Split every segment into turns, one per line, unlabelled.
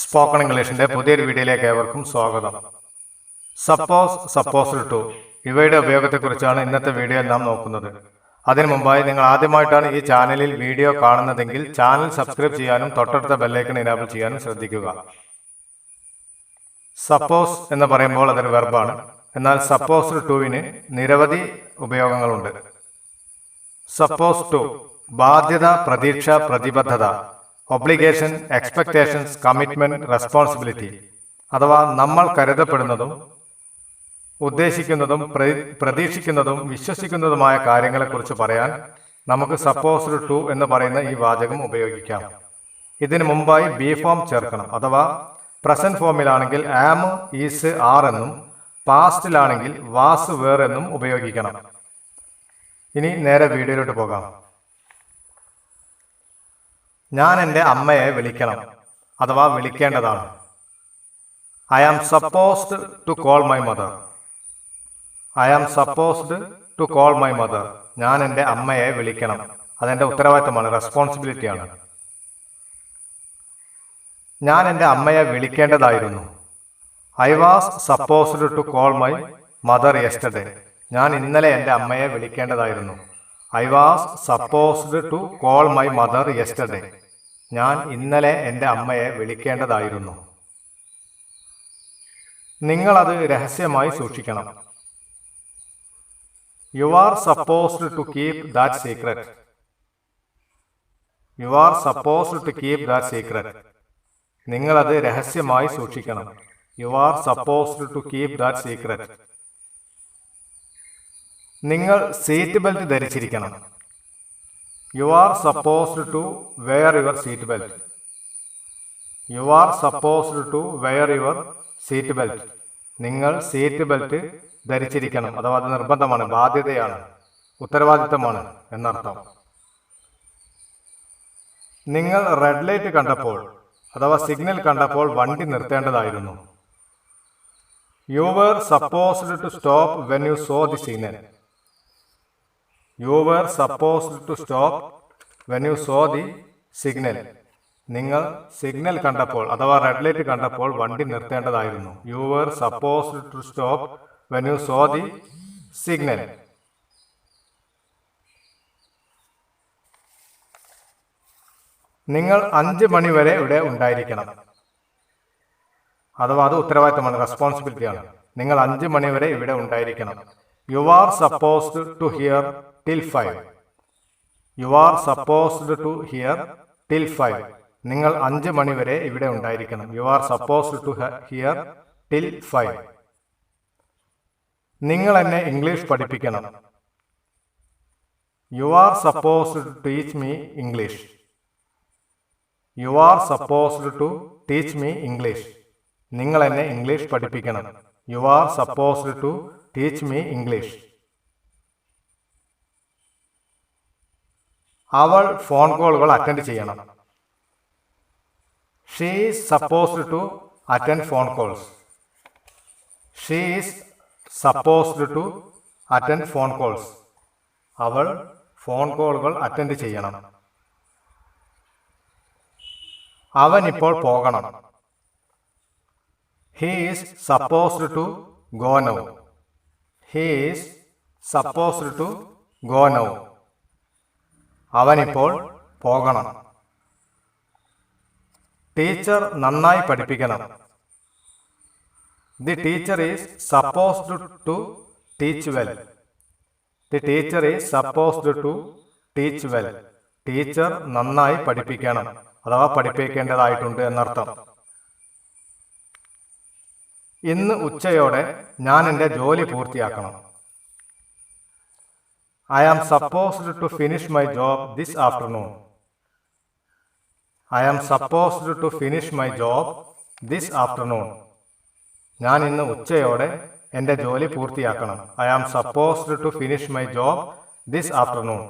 Spoken ഇംഗ്ലീഷിന്റെ പുതിയൊരു വീഡിയോയിലേക്ക് ഏവർക്കും സ്വാഗതം. സപ്പോസ്, സപ്പോസ്ഡ് ടു ഇവയുടെ ഉപയോഗത്തെക്കുറിച്ചാണ് ഇന്നത്തെ വീഡിയോയിൽ നാം നോക്കുന്നത്. അതിനു മുമ്പായി നിങ്ങൾ ആദ്യമായിട്ടാണ് ഈ ചാനലിൽ വീഡിയോ കാണുന്നതെങ്കിൽ ചാനൽ സബ്സ്ക്രൈബ് ചെയ്യാനും തൊട്ടടുത്ത ബെല്ലൈക്കൺ എനേബിൾ ചെയ്യാനും ശ്രദ്ധിക്കുക. സപ്പോസ് എന്ന് പറയുമ്പോൾ അതൊരു വെർബാണ്. എന്നാൽ സപ്പോസ്ഡ് ടുവിന് നിരവധി ഉപയോഗങ്ങളുണ്ട്. സപ്പോസ് ടു ബാധ്യത, പ്രതീക്ഷ, പ്രതിബദ്ധത, ഒബ്ലിഗേഷൻ, എക്സ്പെക്ടേഷൻസ്, കമ്മിറ്റ്മെന്റ്, റെസ്പോൺസിബിലിറ്റി അഥവാ നമ്മൾ കരുതപ്പെടുന്നതും ഉദ്ദേശിക്കുന്നതും പ്രതീക്ഷിക്കുന്നതും വിശ്വസിക്കുന്നതുമായ കാര്യങ്ങളെക്കുറിച്ച് പറയാൻ നമുക്ക് സപ്പോസ്ഡ് ടു എന്ന് പറയുന്ന ഈ വാചകം ഉപയോഗിക്കാം. ഇതിനു മുമ്പായി ബി ഫോം ചേർക്കണം. അഥവാ പ്രസന്റ് ഫോമിലാണെങ്കിൽ ആം, ഈസ്, ആർ എന്നും പാസ്റ്റിലാണെങ്കിൽ വാസ്, വേർ എന്നും ഉപയോഗിക്കണം. ഇനി നേരെ വീഡിയോയിലോട്ട് പോകാം. ഞാൻ എൻ്റെ അമ്മയെ വിളിക്കണം അഥവാ വിളിക്കേണ്ടതാണ്. I am supposed to call my mother. I am supposed to call my mother. ഞാൻ എൻ്റെ അമ്മയെ വിളിക്കണം. അതെൻ്റെ ഉത്തരവാദിത്തമാണ്, റെസ്പോൺസിബിലിറ്റിയാണ്. ഞാൻ എൻ്റെ അമ്മയെ വിളിക്കേണ്ടതായിരുന്നു. I was supposed to call my mother yesterday. ഞാൻ ഇന്നലെ എൻ്റെ അമ്മയെ വിളിക്കേണ്ടതായിരുന്നു. I was supposed to call my mother yesterday. ഞാൻ ഇന്നലെ എൻ്റെ അമ്മയെ വിളിക്കേണ്ടതായിരുന്നു. നിങ്ങളത് രഹസ്യമായി സൂക്ഷിക്കണം. You are supposed to keep that secret. You are supposed to keep that secret. നിങ്ങളത് രഹസ്യമായി സൂക്ഷിക്കണം. You are supposed to keep that secret. നിങ്ങൾ സീറ്റ് ബെൽറ്റ് ധരിച്ചിരിക്കണം. You are supposed to wear your seat belt. U are supposed to wear your seat belt. നിങ്ങൾ seat belt ധരിച്ചിരിക്കണം. അഥവാ അത് നിർബന്ധമാണ്, ബാധ്യതയാണ്, ഉത്തരവാദിത്തമാണ് എന്നർത്ഥം. നിങ്ങൾ റെഡ് ലൈറ്റ് കണ്ടപ്പോൾ അഥവാ സിഗ്നൽ കണ്ടപ്പോൾ വണ്ടി നിർത്തേണ്ടതായിരുന്നു. You were supposed to stop when you saw the signal. You were supposed to stop when you saw the signal. നിങ്ങൾ സിഗ്നൽ കണ്ടപ്പോൾ അഥവാ റെഡ് ലൈറ്റ് കണ്ടപ്പോൾ വണ്ടി നിർത്തേണ്ടതായിരുന്നു. You were supposed to stop when you saw the signal. നിങ്ങൾ 5 മണി വരെ ഇവിടെ ഉണ്ടായിരിക്കണം. അഥവാ അത് ഉത്തരവാദിത്തമാണ്, റെസ്പോൺസിബിലിറ്റിയാണ്. നിങ്ങൾ 5 മണി വരെ ഇവിടെ ഉണ്ടായിരിക്കണം. You are supposed to here till 5. You are supposed to here till 5. നിങ്ങൾ 5 മണി വരെ ഇവിടെ ഉണ്ടായിരിക്കണം. You are supposed to here till 5. നിങ്ങൾ എന്നെ ഇംഗ്ലീഷ് പഠിപ്പിക്കണം. You are supposed to teach me English. You are supposed to teach me English. നിങ്ങൾ എന്നെ ഇംഗ്ലീഷ് പഠിപ്പിക്കണം. You are supposed to teach me English. അവൾ ഫോൺ കോളുകൾ അറ്റൻഡ് ചെയ്യണം. She is supposed to attend phone calls. She is supposed to attend phone calls. അവൾ phone കോളുകൾ attend ചെയ്യണം. അവൻ ഇപ്പോൾ പോകണം. He is supposed to go now. He is supposed to go now. അവനിപ്പോൾ പോകണം. ടീച്ചർ നന്നായി പഠിപ്പിക്കണം. The teacher is supposed to teach well. The teacher is supposed to teach well. Teacher നന്നായി പഠിപ്പിക്കണം അഥവാ പഠിപ്പിക്കേണ്ടതായിട്ടുണ്ട് എന്നർത്ഥം. ഇന്ന് ഉച്ചയോടെ ഞാൻ എൻ്റെ ജോലി പൂർത്തിയാക്കണം. I am supposed to finish my job this afternoon. I am supposed to finish my job this afternoon. ഞാൻ ഇന്ന് ഉച്ചയോടെ എൻ്റെ ജോലി പൂർത്തിയാക്കണം. I am supposed to finish my job this afternoon.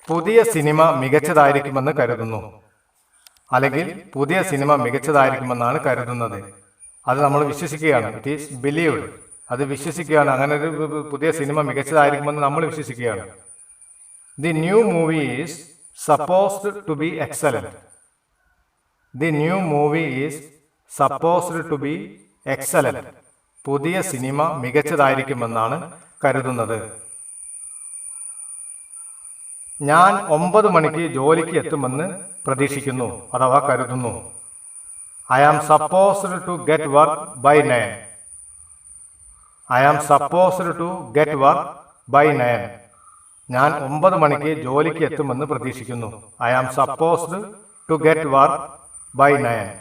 പുതിയ സിനിമ മികച്ചതായിരിക്കുമെന്ന് കരുതുന്നു. അല്ലെങ്കിൽ പുതിയ സിനിമ മികച്ചതായിരിക്കുമെന്നാണ് കരുതുന്നത്. അത് നമ്മൾ വിശ്വസിക്കുകയാണ്. It is believed. അത് വിശ്വസിക്കുകയാണ്. അങ്ങനെ ഒരു പുതിയ സിനിമ മികച്ചതായിരിക്കുമെന്ന് നമ്മൾ വിശ്വസിക്കുകയാണ്. The new movie is supposed to be excellent. The new movie is supposed to be excellent. പുതിയ സിനിമ മികച്ചതായിരിക്കുമെന്നാണ് കരുതുന്നത്. ഞാൻ 9 മണിക്ക് ജോലിക്ക് എത്തുമെന്ന് പ്രതീക്ഷിക്കുന്നു അഥവാ കരുതുന്നു. I am supposed to get work by 9. I am supposed to get work by 9. ഞാൻ 9 മണിക്ക് ജോലിക്ക് എത്തുമെന്ന് പ്രതീക്ഷിക്കുന്നു. I am supposed to get work by 9.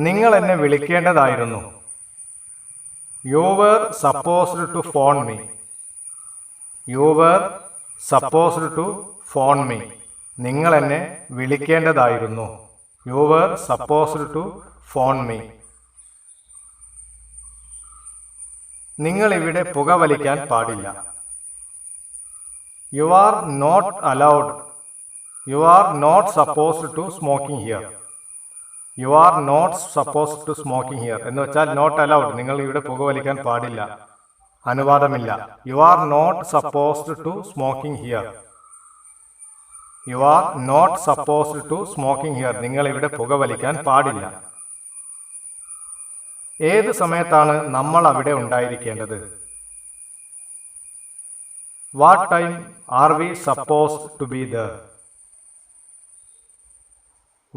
നിങ്ങൾ എന്നെ വിളിക്കേണ്ടതായിരുന്നു. You were supposed to phone me. You were supposed to phone me. നിങ്ങൾ എന്നെ വിളിക്കേണ്ടതായിരുന്നു. You were supposed to phone me. നിങ്ങൾ ഇവിടെ പുകവലിക്കാൻ പാടില്ല. You are not allowed. You are not supposed to smoking here. You are not supposed to smoking here എന്ന് വെച്ചാൽ not allowed. നിങ്ങൾ ഇവിടെ പുകവലിക്കാൻ പാടില്ല, അനുവാദമില്ല. You are not supposed to smoking here. You are not supposed to smoking here. നിങ്ങൾ ഇവിടെ പുകവലിക്കാൻ പാടില്ല. ഏത് സമയത്താണ് നമ്മൾ അവിടെ ഉണ്ടായിരിക്കേണ്ടത്? What time are we supposed to be there?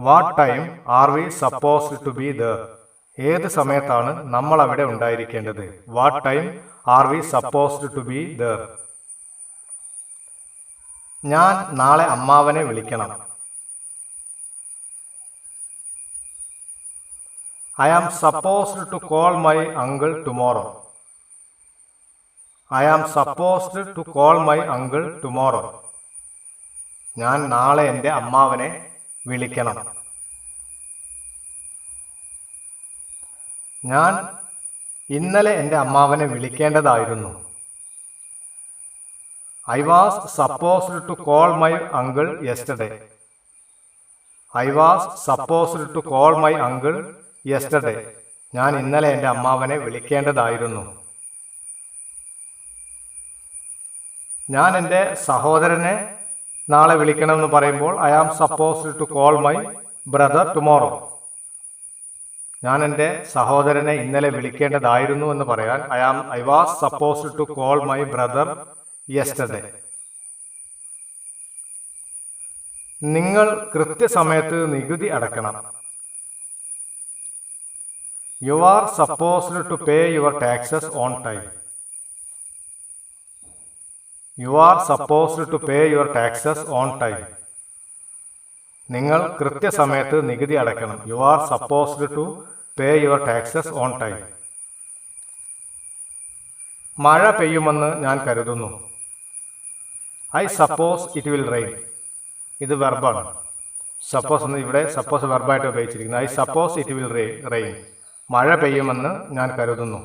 What time are we supposed to be there? ഏത് സമയത്താണ് നമ്മൾ അവിടെ ഉണ്ടായിരിക്കേണ്ടത്? What time are we supposed to be there? ഞാൻ നാളെ അമ്മാവനെ വിളിക്കണം. I am supposed to call my uncle tomorrow. I am supposed to call my uncle tomorrow. ഞാൻ നാളെ എൻ്റെ അമ്മാവനെ വിളിക്കണം. ഞാൻ ഇന്നലെ എൻ്റെ അമ്മാവനെ വിളിക്കേണ്ടതായിരുന്നു. I was supposed to call my uncle yesterday. I was supposed to call my uncle yesterday. ഞാൻ ഇന്നലെ എൻ്റെ അമ്മാവനെ വിളിക്കേണ്ടതായിരുന്നു. ഞാൻ എൻ്റെ സഹോദരനെ നാളെ വിളിക്കണമെന്ന് പറയുമ്പോൾ I am supposed to call my brother tomorrow. ഞാൻ എൻ്റെ സഹോദരനെ ഇന്നലെ വിളിക്കേണ്ടതായിരുന്നു എന്ന് പറയാൻ I was supposed to call my brother yesterday. നിങ്ങൾ കൃത്യസമയത്ത് നികുതി അടക്കണം. You are supposed to pay your taxes on time. You are supposed to pay your taxes on time. നിങ്ങൾ കൃത്യസമയത്ത് നികുതി അടക്കണം. You are supposed to pay your taxes on time. മഴ പെയ്യുമെന്ന് ഞാൻ കരുതുന്നു. I suppose it will rain. ഇത് വെർബാണ്. Suppose എന്ന് ഇവിടെ സപ്പോസ് വെർബായിട്ട് ഉപയോഗിച്ചിരിക്കുന്നത്. I suppose it will rain. മഴ പെയ്യുമെന്ന് ഞാൻ കരുതുന്നു.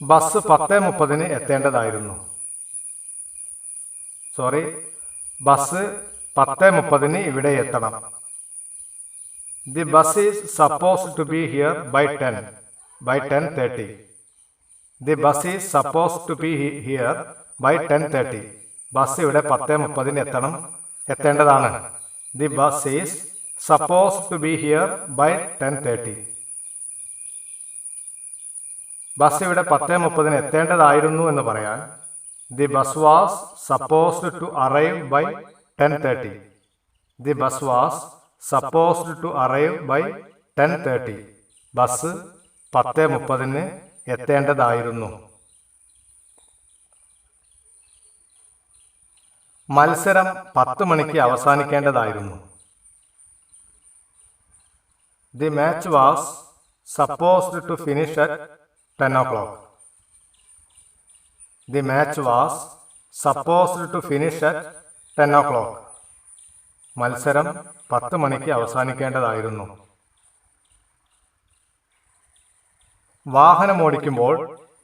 ബസ് 10:30 എത്തേണ്ടതായിരുന്നു. ബസ് 10:30 ഇവിടെ എത്തണം. The bus is supposed to be here by 10:30. The bus is supposed to be here by 10:30. Bus ഇവിടെ 10:30 എത്തേണ്ടതാണ്. The bus is supposed to be here by 10:30. Bus ഇവിടെ 10:30 എത്തേണ്ടതായിരുന്നു എന്ന് പറയാൻ The bus was supposed to arrive by 10:30. The bus was supposed to arrive by 10:30. Bus 10:30 എത്തേണ്ടതായിരുന്നു. മത്സരം 10 മണിക്ക് അവസാനിക്കേണ്ടതായിരുന്നു. The match was supposed to finish at 10 o'clock. The match was supposed to finish at 10 o'clock. മത്സരം 10 മണിക്ക് അവസാനിക്കേണ്ടതായിരുന്നു. വാഹനം ഓടിക്കുമ്പോൾ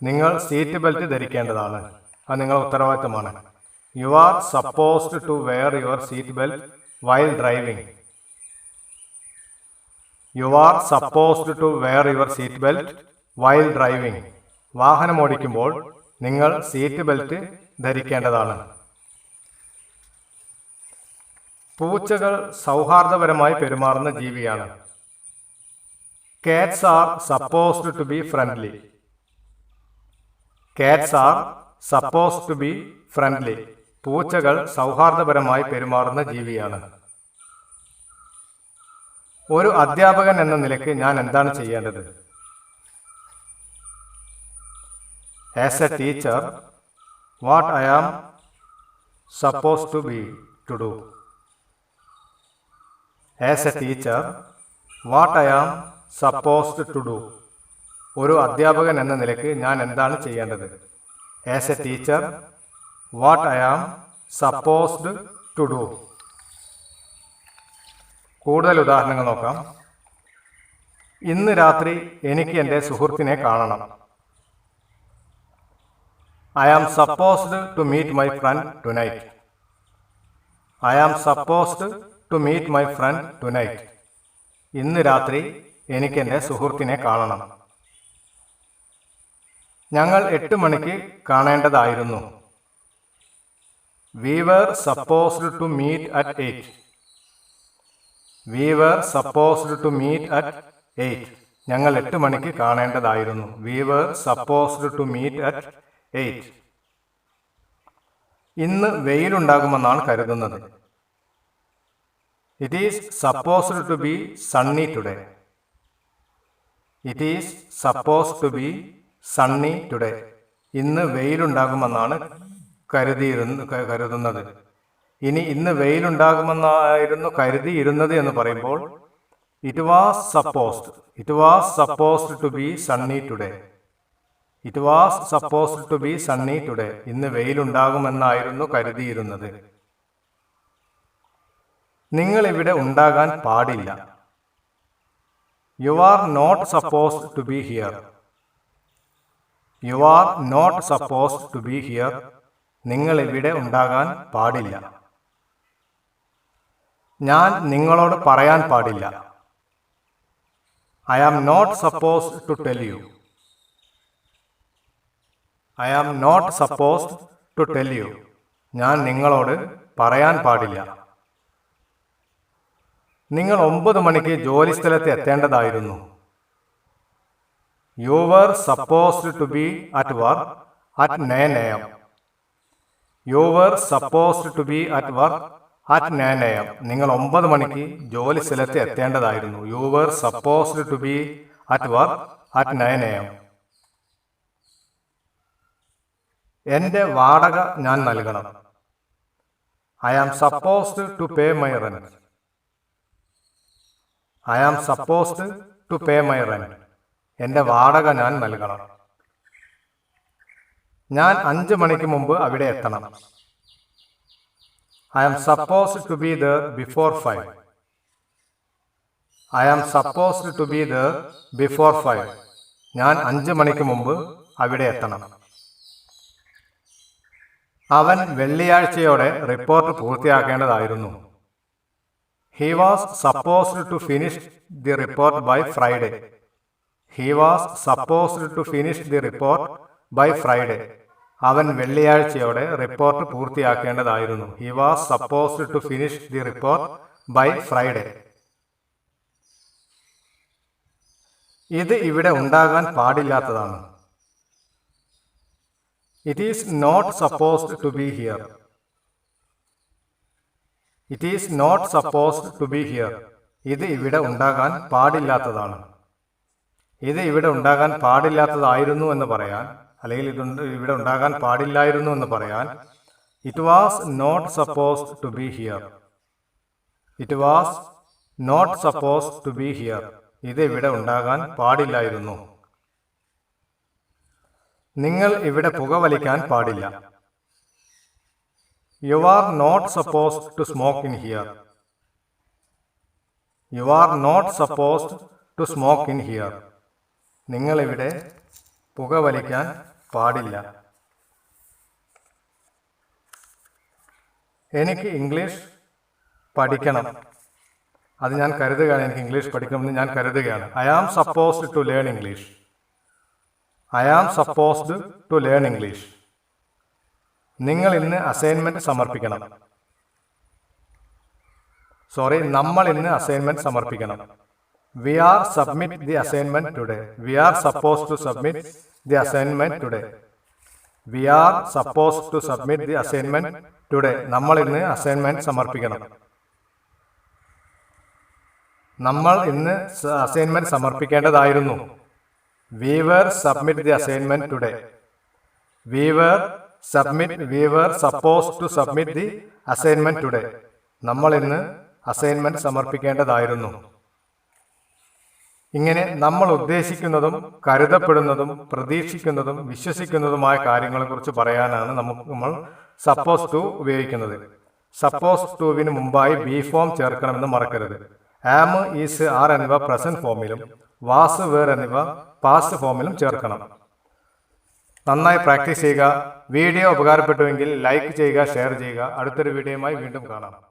നിങ്ങൾ seat belt ധരിക്കേണ്ടതാണ്. അത് നിങ്ങളുടെ ഉത്തരവാദിത്തമാണ്. You are supposed to wear your seat belt while driving. You are supposed to wear your seat belt while driving. വാഹനം ഓടിക്കുമ്പോൾ നിങ്ങൾ സീറ്റ് ബെൽറ്റ് ധരിക്കേണ്ടതാണ്. പൂച്ചകൾ സൗഹാർദ്ദപരമായി പെരുമാറുന്ന ജീവിയാണ്. Cats are supposed to be friendly. Cats are supposed to be friendly. പൂച്ചകൾ സൗഹാർദ്ദപരമായി പെരുമാറുന്ന ജീവിയാണ്. ഒരു അധ്യാപകൻ എന്ന നിലയ്ക്ക് ഞാൻ എന്താണ് ചെയ്യേണ്ടത്? As a teacher, what I am supposed to do. As a teacher, what I am supposed to do. ഒരു അധ്യാപകൻ എന്ന നിലയ്ക്ക് ഞാൻ എന്താണ് ചെയ്യേണ്ടത്? As a teacher, what I am supposed to do. കൂടുതൽ ഉദാഹരണങ്ങൾ നോക്കാം. ഇന്ന് രാത്രി എനിക്ക് എൻ്റെ സുഹൃത്തിനെ കാണണം. I am supposed to meet my friend tonight. I am supposed to meet my friend tonight. ഇന്ന് രാത്രി എനിക്ക് എൻ്റെ സുഹൃത്തിനെ കാണണം. ഞങ്ങൾ 8 മണിക്ക് കാണേണ്ടതായിരുന്നു. We were supposed to meet at 8. We were supposed to meet at 8. ഞങ്ങൾ 8 മണിക്ക് കാണേണ്ടതായിരുന്നു. We were supposed to meet at 8. ഇന്ന് വെയിലുണ്ടാകുമെന്നാണ് കരുതുന്നത്. It is supposed to be sunny today. It is supposed to be sunny today. ഇന്ന് വെയിലുണ്ടാകുമെന്നാണ് കരുതുന്നത്. ഇനി ഇന്ന് വെയിലുണ്ടാകുമെന്നായിരുന്നു കരുതിയിരുന്നത് എന്ന് പറയുമ്പോൾ it was supposed to be sunny today. It was supposed to be sunny today. ഇന്ന് വെയിലുണ്ടാകുമെന്നായിരുന്നു കരുതിയിരുന്നത്. നിങ്ങൾ ഇവിടെ ഉണ്ടാകാൻ പാടില്ല. You are not supposed to be here. You are not supposed to be here. നിങ്ങൾ ഇവിടെ ഉണ്ടാകാൻ പാടില്ല. ഞാൻ നിങ്ങളോട് പറയാൻ പാടില്ല. I am not supposed to tell you. I am not supposed to tell you. ഞാൻ നിങ്ങളോട് പറയാൻ പാടില്ല. നിങ്ങൾ 9 മണിക്ക് ജോലിസ്ഥലത്ത് എത്തേണ്ടതായിരുന്നു. You were supposed to be at work at 9 a.m. You were supposed to be at work at 9 a.m. നിങ്ങൾ 9 മണിക്ക് ജോലി സ്ഥലത്ത് എത്തേണ്ടതായിരുന്നു. You were supposed to be at work at 9 a.m. എൻ്റെ വാടക ഞാൻ നൽകണം. I am supposed to pay my rent. I am supposed to pay my rent. എൻ്റെ വാടക ഞാൻ നൽകണം. ഞാൻ 5 മണിക്ക് മുമ്പ് അവിടെ എത്തണം. I am supposed to be there before 5. I am supposed to be there before 5. ഞാൻ 5 മണിക്ക് മുമ്പ് അവിടെ എത്തണം. അവൻ വെള്ളിയാഴ്ചയോടെ report പൂർത്തിയാക്കേണ്ടതായിരുന്നു. He was supposed to finish the report by Friday. He was supposed to finish the report by Friday. അവൻ വെള്ളിയാഴ്ചയോടെ report പൂർത്തിയാക്കേണ്ടതായിരുന്നു. He was supposed to finish the report by Friday. ഇത് ഇവിടെ ഉണ്ടാകാൻ പാടില്ലാത്തതാണ്. It is not supposed to be here. It is not supposed to be here. ഇത് ഇവിടെ ഉണ്ടാകാൻ പാടില്ലാത്തതാണ്. ഇത് ഇവിടെ ഉണ്ടാകാൻ പാടില്ലാത്തതായിരുന്നു എന്ന് പറയാൻ, അല്ലെങ്കിൽ ഇവിടെ ഉണ്ടാകാൻ പാടില്ലായിരുന്നു എന്ന് പറയാൻ it was not supposed to be here. It was not supposed to be here. ഇത് ഇവിടെ ഉണ്ടാകാൻ പാടില്ലായിരുന്നു. നിങ്ങൾ ഇവിടെ പുകവലിക്കാൻ പാടില്ല. You are not supposed to smoke in here. You are not supposed to smoke in here. നിങ്ങൾ ഇവിടെ പുകവലിക്കാൻ പാടില്ല. എനിക്ക് ഇംഗ്ലീഷ് പഠിക്കണം. അത് ഞാൻ കരുതുകയാണ്. എനിക്ക് ഇംഗ്ലീഷ് പഠിക്കണമെന്ന് ഞാൻ കരുതുകയാണ്. I am supposed to learn English. I am supposed to learn English. നിങ്ങൾ ഇന്ന് അസൈൻമെന്റ് സമർപ്പിക്കണം. നമ്മൾ ഇന്ന് അസൈൻമെന്റ് സമർപ്പിക്കണം. We are submit the assignment today. We are suppose to submit the assignment today. We are suppose to submit the assignment today. നമ്മൾ ഇന്ന് assignment സമർപ്പിക്കണം. നമ്മൾ ഇന്ന് അസൈൻമെന്റ് സമർപ്പിക്കേണ്ടതായിരുന്നു. We were submit the assignment today. We were suppose to submit the assignment today. നമ്മൾ ഇന്ന് assignment സമർപ്പിക്കേണ്ടതായിരുന്നു. ഇങ്ങനെ നമ്മൾ ഉദ്ദേശിക്കുന്നതും കരുതപ്പെടുന്നതും പ്രതീക്ഷിക്കുന്നതും വിശ്വസിക്കുന്നതുമായ കാര്യങ്ങളെക്കുറിച്ച് പറയാനാണ് നമ്മൾ സപ്പോസ് ടു ഉപയോഗിക്കുന്നത്. സപ്പോസ് ടുവിന് മുമ്പായി ബി ഫോം ചേർക്കണമെന്ന് മറക്കരുത്. ആം, ഈസ്, ആർ എന്നിവ പ്രസന്റ് ഫോമിലും വാസ്, വേർ എന്നിവ പാസ്റ്റ് ഫോമിലും ചേർക്കണം. നന്നായി പ്രാക്ടീസ് ചെയ്യുക. വീഡിയോ ഉപകാരപ്പെട്ടുവെങ്കിൽ ലൈക്ക് ചെയ്യുക, ഷെയർ ചെയ്യുക. അടുത്തൊരു വീഡിയോയുമായി വീണ്ടും കാണാം.